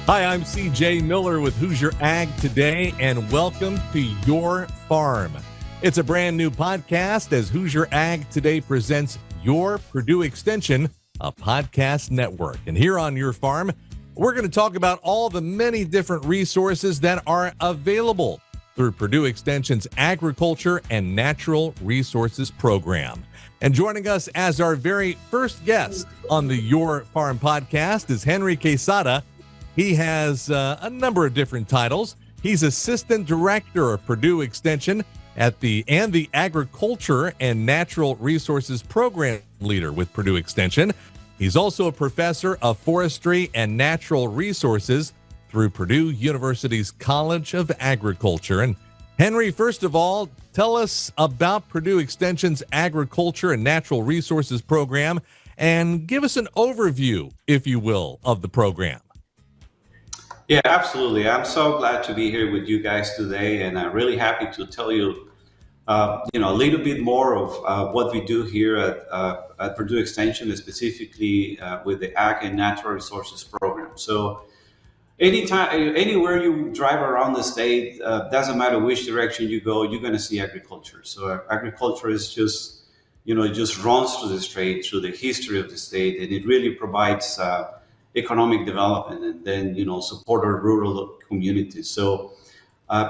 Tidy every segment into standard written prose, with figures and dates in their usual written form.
Hi, I'm CJ Miller with Hoosier Ag Today, and welcome to Your Farm. It's a brand new podcast as Hoosier Ag Today presents Your Purdue Extension, a podcast network. And here on Your Farm, we're going to talk about all the many different resources that are available through Purdue Extension's Agriculture and Natural Resources program. And joining us as our very first guest on the Your Farm podcast is Henry Quesada. He has a number of different titles. He's Assistant Director of Purdue Extension at the Agriculture and Natural Resources Program Leader with Purdue Extension. He's also a Professor of Forestry and Natural Resources through Purdue University's College of Agriculture. And Henry, first of all, tell us about Purdue Extension's Agriculture and Natural Resources Program and give us an overview, if you will, of the program. Yeah, absolutely. I'm so glad to be here with you guys today, and I'm really happy to tell you, a little bit more of what we do here at Purdue Extension, specifically with the Ag and Natural Resources program. So, anywhere you drive around the state, doesn't matter which direction you go, you're going to see agriculture. So, agriculture is just, it just runs through the state, through the history of the state, and it really provides economic development and then, support our rural communities. So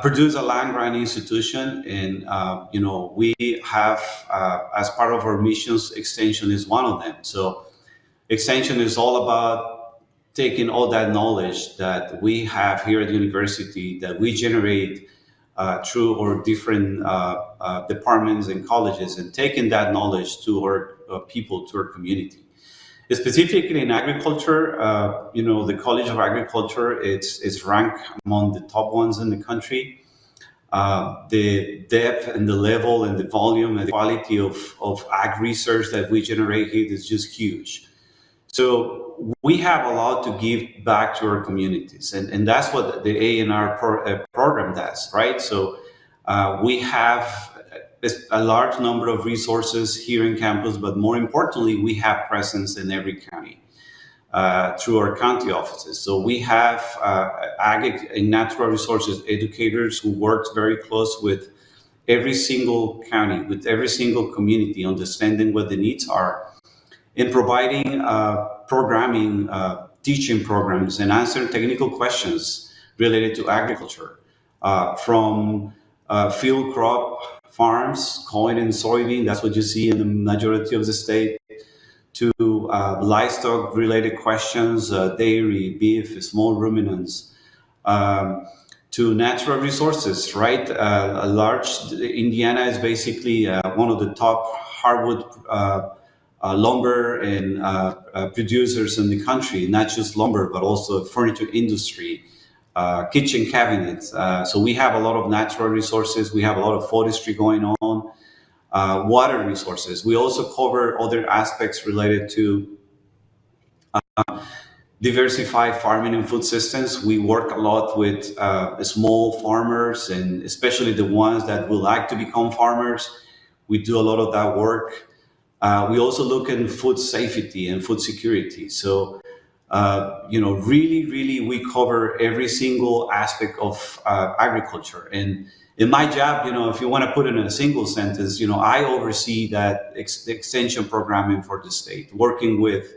Purdue is a land-grant institution, and, we have, as part of our missions, extension is one of them. So extension is all about taking all that knowledge that we have here at the university that we generate through our different departments and colleges, and taking that knowledge to our people, to our community. Specifically in agriculture, the College of Agriculture, it's ranked among the top ones in the country. The depth and the level and the volume and the quality of ag research that we generate here is just huge. So we have a lot to give back to our communities, and that's what the A&R program does, right? So we have a large number of resources here in campus, but more importantly, we have presence in every county through our county offices. So we have ag and natural resources educators who work very close with every single county, with every single community, understanding what the needs are, and providing programming, teaching programs, and answering technical questions related to agriculture, from field crop farms, corn and soybean, that's what you see in the majority of the state, to livestock related questions, dairy, beef, small ruminants, to natural resources, right? Indiana is basically one of the top hardwood lumber and producers in the country, not just lumber, but also furniture industry, kitchen cabinets. So we have a lot of natural resources. We have a lot of forestry going on, water resources. We also cover other aspects related to diversified farming and food systems. We work a lot with small farmers, and especially the ones that would like to become farmers. We do a lot of that work. We also look at food safety and food security. So really, we cover every single aspect of agriculture. And in my job, if you want to put it in a single sentence, I oversee that extension programming for the state, working with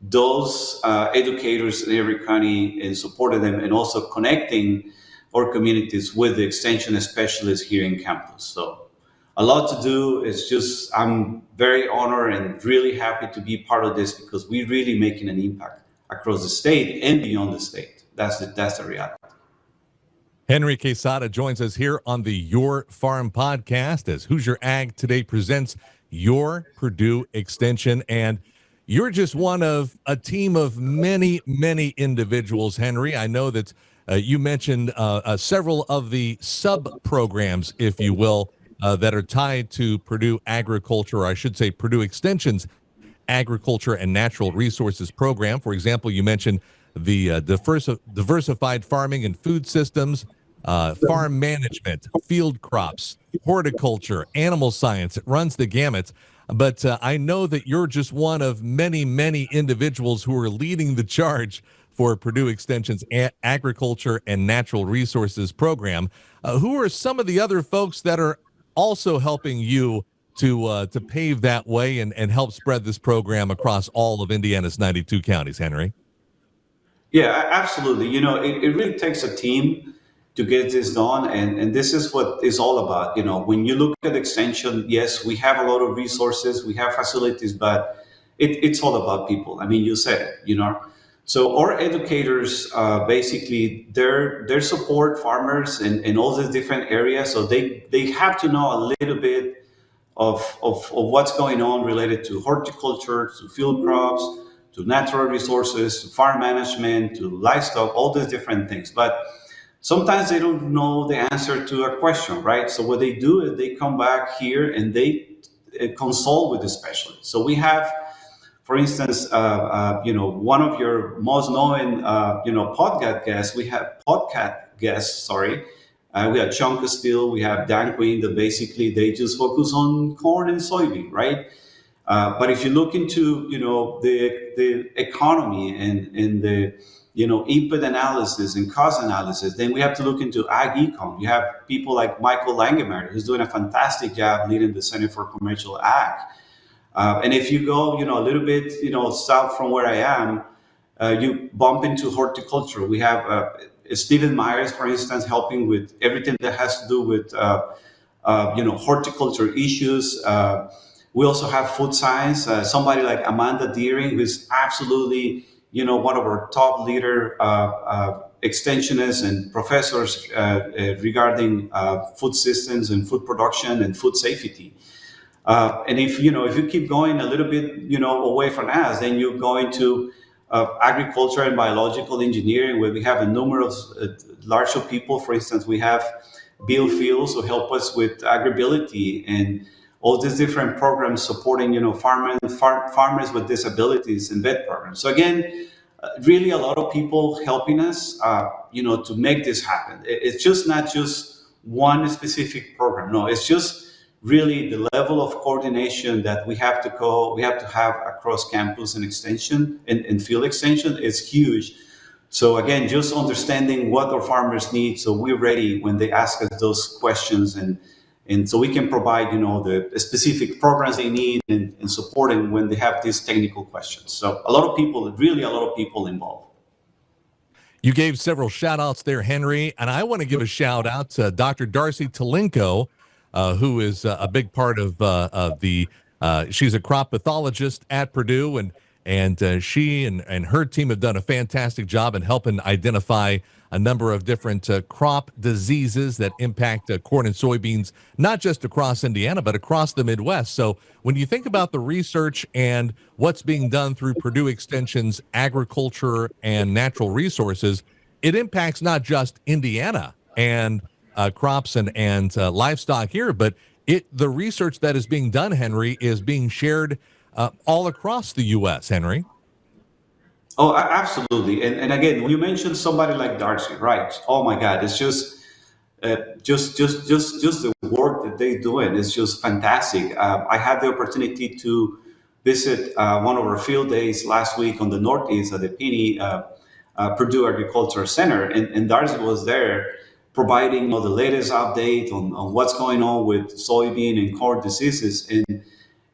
those educators in every county and supporting them, and also connecting our communities with the extension specialists here in campus. So a lot to do. It's just, I'm very honored and really happy to be part of this, because we're really making an impact across the state and beyond the state. That's the reality. Henry Quesada joins us here on the Your Farm podcast as Hoosier Ag Today presents Your Purdue Extension. And you're just one of a team of many, many individuals, Henry. I know that you mentioned several of the sub-programs, if you will, that are tied to Purdue Agriculture, or I should say Purdue Extension's Agriculture and Natural Resources program. For example, you mentioned the diversified farming and food systems, farm management, field crops, horticulture, animal science. It runs the gamut. But I know that you're just one of many, many individuals who are leading the charge for Purdue Extension's Agriculture and Natural Resources program. Who are some of the other folks that are also helping you to pave that way and help spread this program across all of Indiana's 92 counties, Henry? Yeah, absolutely. It really takes a team to get this done. And this is what it's all about. When you look at extension, yes, we have a lot of resources, we have facilities, but it's all about people. I mean, you said it. So our educators, basically, they're support farmers in all these different areas. So they have to know a little bit of what's going on related to horticulture, to field crops, to natural resources, to farm management, to livestock, all these different things. But sometimes they don't know the answer to a question, right? So what they do is they come back here and they consult with the specialist. So we have, for instance, one of your most known, podcast guests, sorry. We have Sean Castile, we have Dan Quinn, that basically they just focus on corn and soybean, right? But if you look into, the economy and the, input analysis and cost analysis, then we have to look into ag econ. You have people like Michael Langemeyer, who's doing a fantastic job leading the Center for Commercial Ag. And if you go, a little bit, south from where I am, you bump into horticulture. We have Stephen Myers, for instance, helping with everything that has to do with, horticulture issues. We also have food science. Somebody like Amanda Deering, who is absolutely, one of our top leader extensionists and professors regarding food systems and food production and food safety. And if you keep going a little bit, away from us, then you go into agriculture and biological engineering, where we have a number of large of people. For instance, we have Bill Fields, who help us with agribility and all these different programs supporting, farmers with disabilities and vet programs. So again, really a lot of people helping us, to make this happen. It's just not just one specific program. No, it's just really the level of coordination that we have to have across campus and extension and field extension is huge. So again, just understanding what our farmers need, so we're ready when they ask us those questions, and so we can provide, the specific programs they need and support them when they have these technical questions. So really a lot of people involved. You gave several shout outs there, Henry, and I want to give a shout out to Dr. Darcy Talenko, who is a big part of the. She's a crop pathologist at Purdue, and she and her team have done a fantastic job in helping identify a number of different crop diseases that impact corn and soybeans, not just across Indiana, but across the Midwest. So when you think about the research and what's being done through Purdue Extension's Agriculture and Natural Resources, it impacts not just Indiana and crops and livestock here, but the research that is being done, Henry, is being shared all across the U.S., Henry. Oh, absolutely. And again, when you mentioned somebody like Darcy, right? Oh my God, it's just the work that they're doing is just fantastic. I had the opportunity to visit one of our field days last week on the Northeast at the Purdue Agricultural Center, and Darcy was there providing the latest update on what's going on with soybean and corn diseases.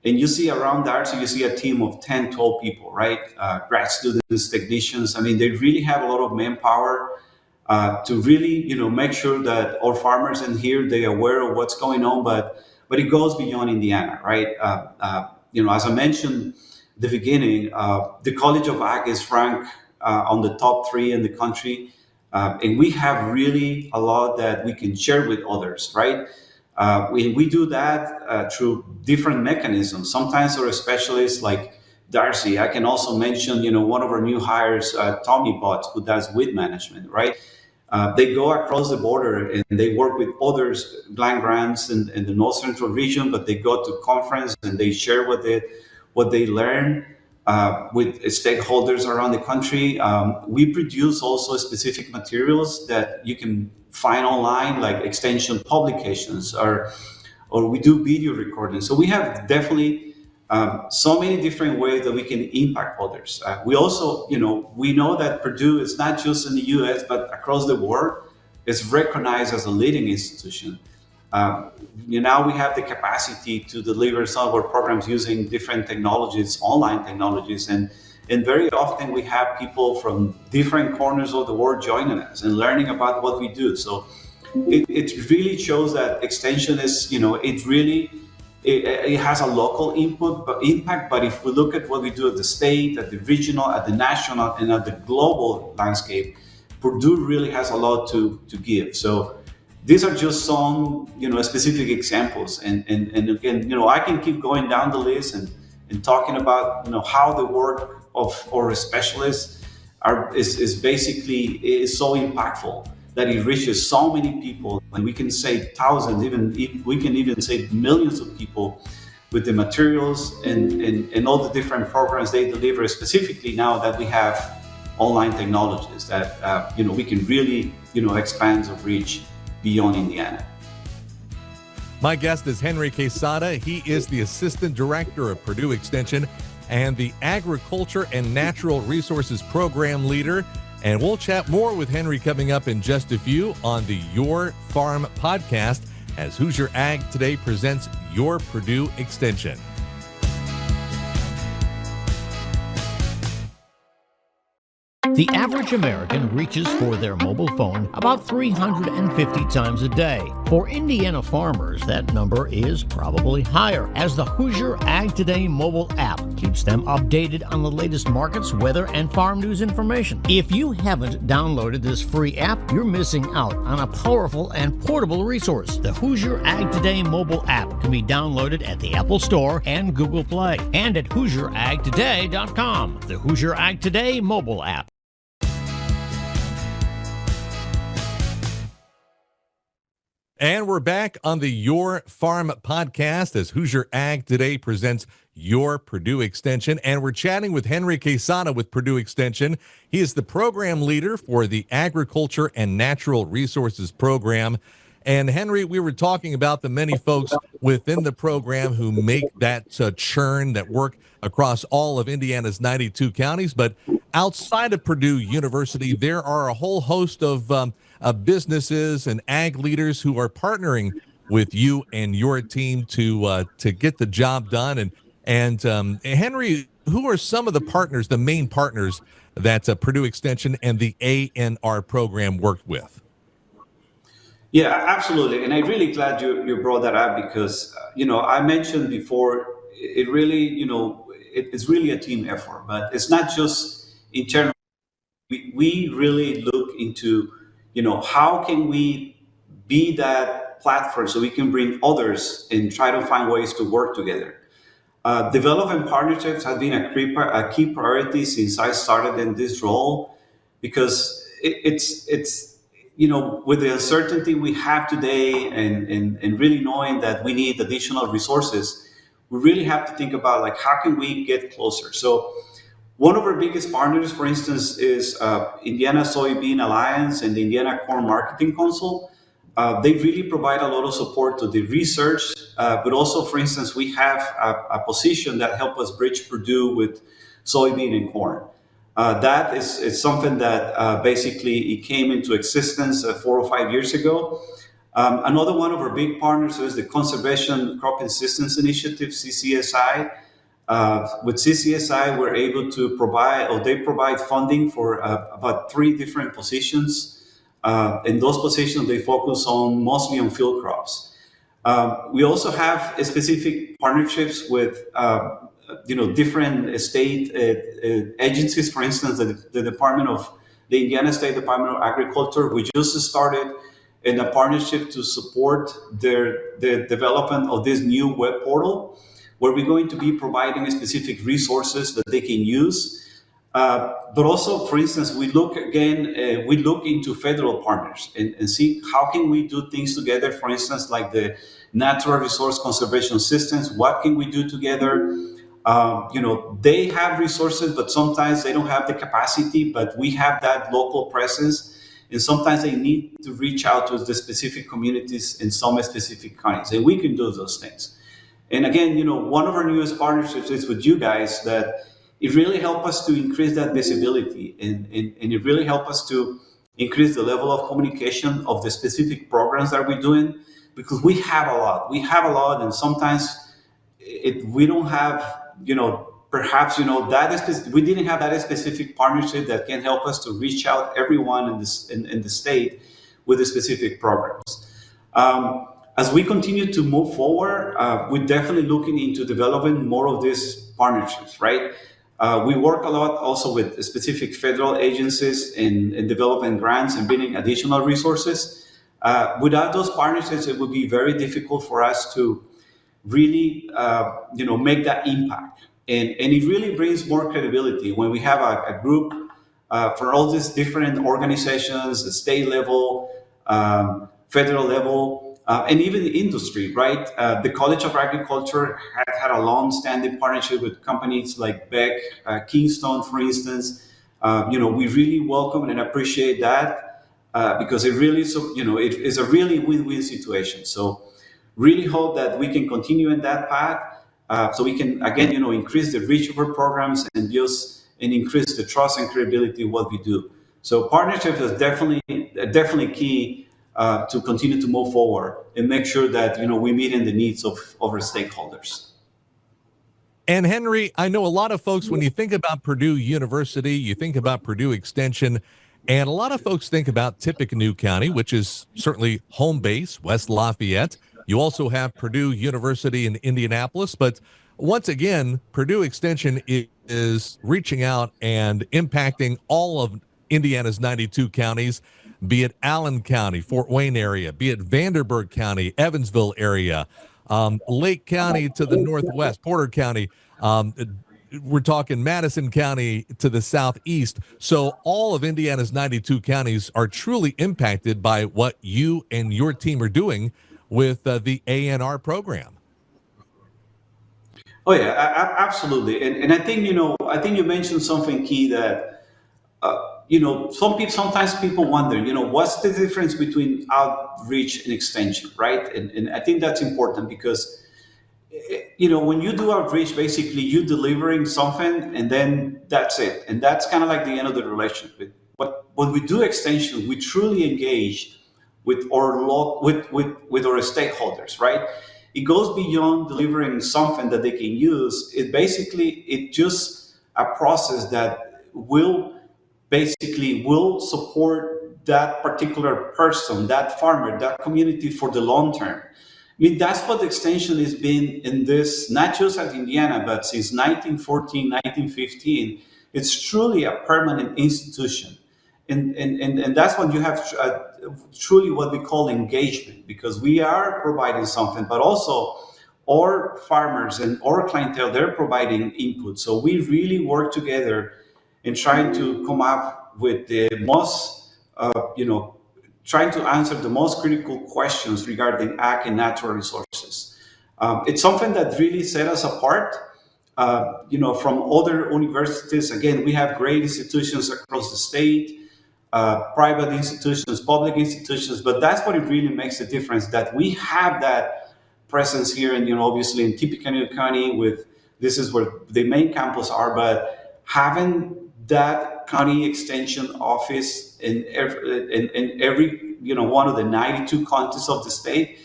And you see around Darcy, you see a team of 10, 12 people, right? Grad students, technicians. I mean, they really have a lot of manpower to really, make sure that our farmers in here, they're aware of what's going on, but it goes beyond Indiana, right? As I mentioned at the beginning, the College of Ag is ranked on the top 3 in the country. And we have really a lot that we can share with others, right? We do that through different mechanisms. Sometimes our specialists like Darcy, I can also mention, one of our new hires, Tommy Bott, who does weed management, right? They go across the border and they work with others, land grants in the North Central region, but they go to conference and they share what they learn with stakeholders around the country. We produce also specific materials that you can find online, like extension publications, or we do video recording. So we have definitely So many different ways that we can impact others. We also, we know that Purdue is not just in the U.S. but across the world. It's recognized as a leading institution. Um, Now we have the capacity to deliver some of our programs using different technologies, online technologies, and very often we have people from different corners of the world joining us and learning about what we do. So it really shows that extension is, it has a local input but impact. But if we look at what we do at the state, at the regional, at the national, and at the global landscape, Purdue really has a lot to give. So these are just some, specific examples. And again, I can keep going down the list and talking about, how the work of our specialists is basically is so impactful that it reaches so many people, and we can save thousands, we can even save millions of people with the materials and all the different programs they deliver, specifically now that we have online technologies that we can really expand the reach beyond Indiana. My guest is Henry Quesada. He is the Assistant Director of Purdue Extension and the Agriculture and Natural Resources Program Leader. And we'll chat more with Henry coming up in just a few on the Your Farm podcast as Hoosier Ag Today presents Your Purdue Extension. The average American reaches for their mobile phone about 350 times a day. For Indiana farmers, that number is probably higher, as the Hoosier Ag Today mobile app keeps them updated on the latest markets, weather, and farm news information. If you haven't downloaded this free app, you're missing out on a powerful and portable resource. The Hoosier Ag Today mobile app can be downloaded at the Apple Store and Google Play, and at HoosierAgToday.com. The Hoosier Ag Today mobile app. And we're back on the Your Farm podcast as Hoosier Ag Today presents Your Purdue Extension. And we're chatting with Henry Quesada with Purdue Extension. He is the program leader for the Agriculture and Natural Resources Program. And Henry, we were talking about the many folks within the program who make that churn, that work across all of Indiana's 92 counties. But outside of Purdue University, there are a whole host of businesses and ag leaders who are partnering with you and your team to get the job done. And Henry, who are some of the partners, the main partners that Purdue Extension and the ANR program worked with? Yeah, absolutely. And I'm really glad you brought that up because, I mentioned before, it really, it's really a team effort, but it's not just internal. We really look into, how can we be that platform so we can bring others and try to find ways to work together. Development partnerships have been a key priority since I started in this role because it's with the uncertainty we have today and really knowing that we need additional resources, we really have to think about like how can we get closer. So one of our biggest partners, for instance, is Indiana Soybean Alliance and the Indiana Corn Marketing Council. They really provide a lot of support to the research, but also, for instance, we have a position that helps us bridge Purdue with soybean and corn. That is something that basically it came into existence 4 or 5 years ago. Another one of our big partners is the Conservation Crop Assistance Initiative, CCSI. With CCSI, we're able to provide, or they provide funding for about 3 different positions. In those positions, they focus on mostly on field crops. We also have specific partnerships with different state agencies. For instance, the Indiana State Department of Agriculture. We just started in a partnership to support the development of this new web portal, where we're going to be providing specific resources that they can use. But also, for instance, we look into federal partners and see how can we do things together. For instance, like the natural resource conservation systems, what can we do together? They have resources, but sometimes they don't have the capacity, but we have that local presence. And sometimes they need to reach out to the specific communities in some specific counties, and we can do those things. And again, one of our newest partnerships is with you guys that it really helped us to increase that visibility, and it really helped us to increase the level of communication of the specific programs that we're doing, because we have a lot. We have a lot, and sometimes we don't have, perhaps, we didn't have that specific partnership that can help us to reach out everyone in the state with the specific programs. As we continue to move forward, we're definitely looking into developing more of these partnerships, right? We work a lot also with specific federal agencies in developing grants and bringing additional resources. Without those partnerships, it would be very difficult for us to really, make that impact. And it really brings more credibility when we have a group for all these different organizations, the state level, federal level, and even the industry, right? The College of Agriculture had a long-standing partnership with companies like Beck, Keystone, for instance. We really welcome and appreciate that because it really, it is a really win-win situation. So really hope that we can continue in that path so we can, again, increase the reach of our programs and increase the trust and credibility of what we do. So partnership is definitely key to continue to move forward and make sure that we meet in the needs of our stakeholders. And Henry, I know a lot of folks, when you think about Purdue University, you think about Purdue Extension, and a lot of folks think about Tippecanoe County, which is certainly home base, West Lafayette. You also have Purdue University in Indianapolis, but once again, Purdue Extension is reaching out and impacting all of Indiana's 92 counties, be it Allen County, Fort Wayne area, be it Vanderburgh County, Evansville area, Lake County to the northwest, Porter County. We're talking Madison County to the southeast. So all of Indiana's 92 counties are truly impacted by what you and your team are doing with the ANR program. Oh yeah, absolutely. And I think, you mentioned something key that, sometimes people wonder, what's the difference between outreach and extension, right? And I think that's important because, when you do outreach, basically you delivering something and then that's it. And that's kind of like the end of the relationship. But when we do extension, we truly engage with our with our stakeholders, right? It goes beyond delivering something that they can use. It's just a process that will support that particular person, that farmer, that community for the long term. I mean, that's what the extension has been in this, not just at Indiana, but since 1914, 1915. It's truly a permanent institution. And that's when you have truly what we call engagement, because we are providing something, but also our farmers and our clientele, they're providing input. So we really work together in trying to come up with the most, trying to answer the most critical questions regarding ag and natural resources. It's something that really set us apart, from other universities. Again, we have great institutions across the state, private institutions, public institutions, but that's what it really makes a difference, that we have that presence here, and obviously in Tippecanoe County, this is where the main campus are, but having that county extension office in every one of the 92 counties of the state,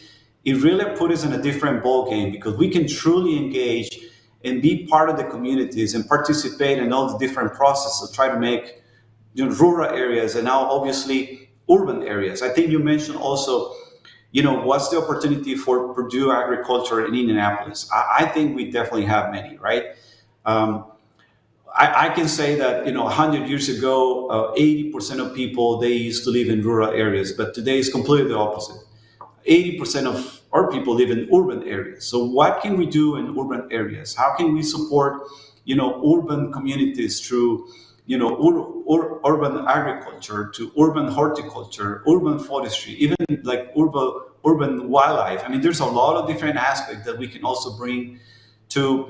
it really put us in a different ball game, because we can truly engage and be part of the communities and participate in all the different processes to try to make rural areas and now obviously urban areas. I think you mentioned also, what's the opportunity for Purdue agriculture in Indianapolis? I think we definitely have many, right? I can say that 100 years ago, 80% of people, they used to live in rural areas, but today is completely the opposite. 80% of our people live in urban areas. So what can we do in urban areas? How can we support urban communities through urban agriculture, to urban horticulture, urban forestry, even like urban wildlife? I mean, there's a lot of different aspects that we can also bring to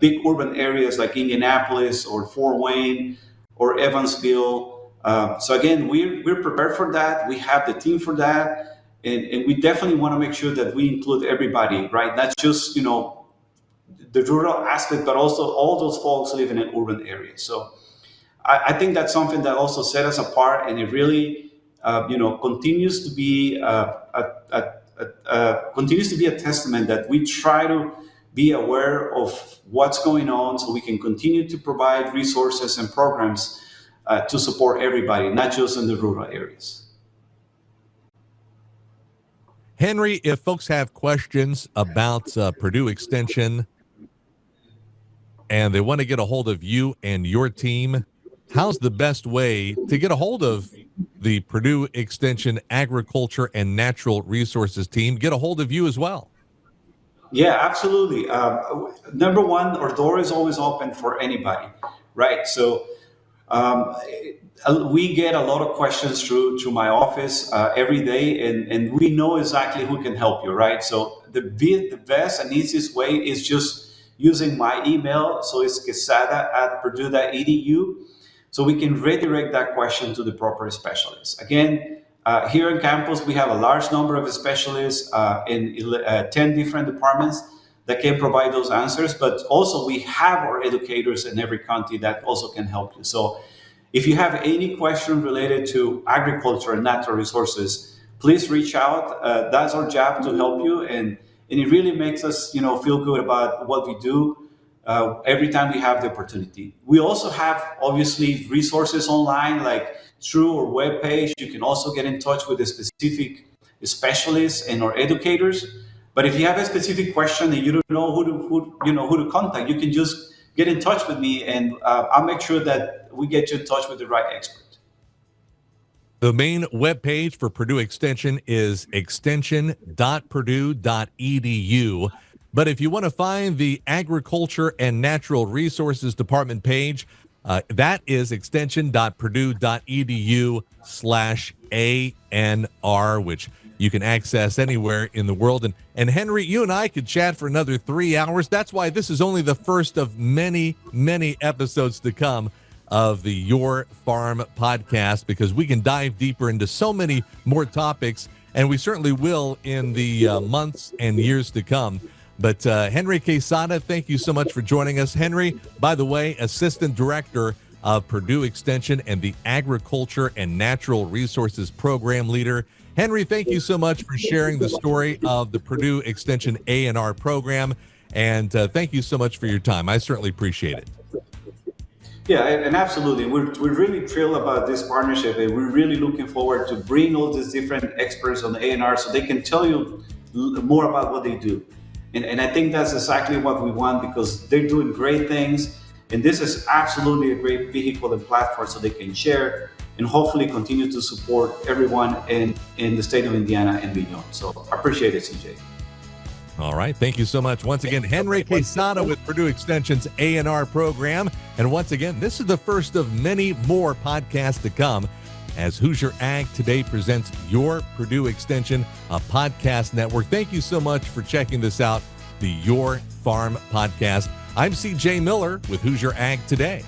big urban areas like Indianapolis or Fort Wayne or Evansville. So again, we're prepared for that. We have the team for that, And we definitely want to make sure that we include everybody, right? Not just, the rural aspect, but also all those folks living in urban areas. So I think that's something that also set us apart, and it really, continues to be a testament that we try to be aware of what's going on, so we can continue to provide resources and programs to support everybody, not just in the rural areas. Henry, if folks have questions about Purdue Extension and they want to get a hold of you and your team, how's the best way to get a hold of the Purdue Extension Agriculture and Natural Resources team, get a hold of you as well? Yeah, absolutely. Number one, our door is always open for anybody, right? So um, we get a lot of questions through my office every day, and we know exactly who can help you, right? So the best and easiest way is just using my email. So it's quesada@purdue.edu. So we can redirect that question to the proper specialist. Again, here on campus, we have a large number of specialists in 10 different departments that can provide those answers, but also we have our educators in every county that also can help you. So if you have any question related to agriculture and natural resources, please reach out. That's our job, to help you, and it really makes us, feel good about what we do every time we have the opportunity. We also have, obviously, resources online, like through our webpage. You can also get in touch with the specific specialists and our educators. But if you have a specific question and you don't know who to contact, you can just get in touch with me, and I'll make sure that we get you in touch with the right expert. The main webpage for Purdue Extension is extension.purdue.edu. But if you want to find the Agriculture and Natural Resources Department page, that is extension.purdue.edu/ANR, which you can access anywhere in the world. And Henry, you and I could chat for another 3 hours. That's why this is only the first of many, many episodes to come of the Your Farm podcast, because we can dive deeper into so many more topics, and we certainly will in the months and years to come. But Henry Quesada, thank you so much for joining us. Henry, by the way, Assistant Director of Purdue Extension and the Agriculture and Natural Resources Program Leader. Henry, thank you so much for sharing the story of the Purdue Extension A&R program, and thank you so much for your time. I certainly appreciate it. Yeah, and absolutely. We're really thrilled about this partnership, and we're really looking forward to bring all these different experts on the A&R so they can tell you more about what they do. And I think that's exactly what we want, because they're doing great things. And this is absolutely a great vehicle and platform so they can share and hopefully continue to support everyone in the state of Indiana and beyond. So I appreciate it, CJ. All right. Thank you so much. Once again, Henry Quesada with Purdue Extension's A&R program. And once again, this is the first of many more podcasts to come as Hoosier Ag Today presents Your Purdue Extension, a podcast network. Thank you so much for checking this out, the Your Farm podcast. I'm CJ Miller with Hoosier Ag Today.